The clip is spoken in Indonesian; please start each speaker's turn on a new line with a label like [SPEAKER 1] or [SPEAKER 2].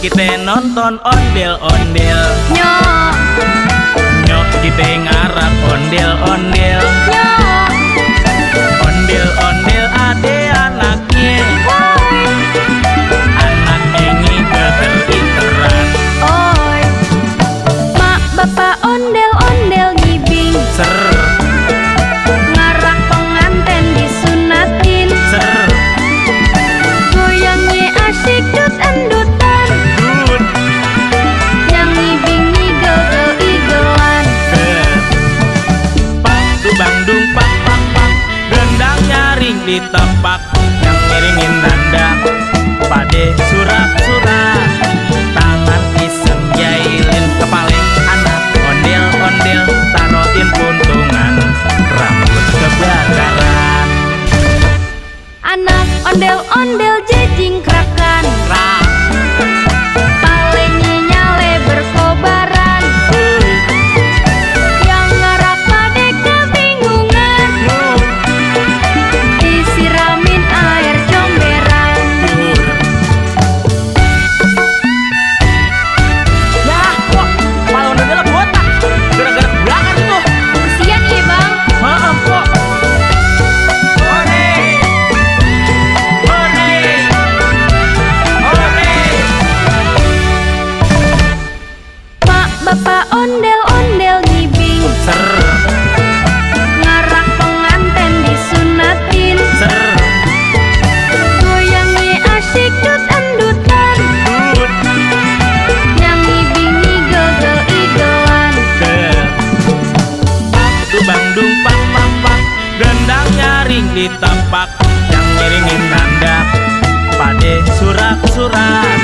[SPEAKER 1] kita nonton ondel-ondel.
[SPEAKER 2] Nyok,
[SPEAKER 1] Nyok kita ngarap ondel-ondel.
[SPEAKER 2] nyok,
[SPEAKER 1] Ondel-ondel ade anaknya.
[SPEAKER 2] woi,
[SPEAKER 1] Anak ini keter-iteran.
[SPEAKER 2] oi. Mak bapak ondel-ondel ngibing,
[SPEAKER 1] Ser,
[SPEAKER 2] ngarak penganten disunatin.
[SPEAKER 1] ser,
[SPEAKER 2] Goyangnya asyik dut endutan,
[SPEAKER 1] dut,
[SPEAKER 2] yang ngibing ngigel-igelan.
[SPEAKER 1] pak, dubang-dung, pak, pak, pak. Gendang nyaring di tempat yang miringin nanda. Pade surak-surak, tangan iseng jailin kepaleng anak. Ondel-ondel taroin puntungan, rambut kebakaran.
[SPEAKER 2] Anak ondel-ondel jejing krakan,
[SPEAKER 1] Rak,
[SPEAKER 2] palenya nyale berkobaran. Yang ngarap pade kebingungan,
[SPEAKER 1] nur,
[SPEAKER 2] disiramin air comberan.
[SPEAKER 1] nur. Yah, kok kepala ondel-ondel botak? Gara-gara belakang itu.
[SPEAKER 2] Kesian ya bang,
[SPEAKER 1] Maaf kok. Ore, ore, ore.
[SPEAKER 2] mak bapak ondel-ondel ngibing,
[SPEAKER 1] Ser,
[SPEAKER 2] ngarak penganten disunatin.
[SPEAKER 1] ser,
[SPEAKER 2] Goyangnya asyik dut endutan,
[SPEAKER 1] dut,
[SPEAKER 2] yang ngibing ngigel-igelan.
[SPEAKER 1] ke. Pak, dubang-dung, pak, pak, pak. Gendang nyaring di tempat yang miringin nanda. Pade surak-surak,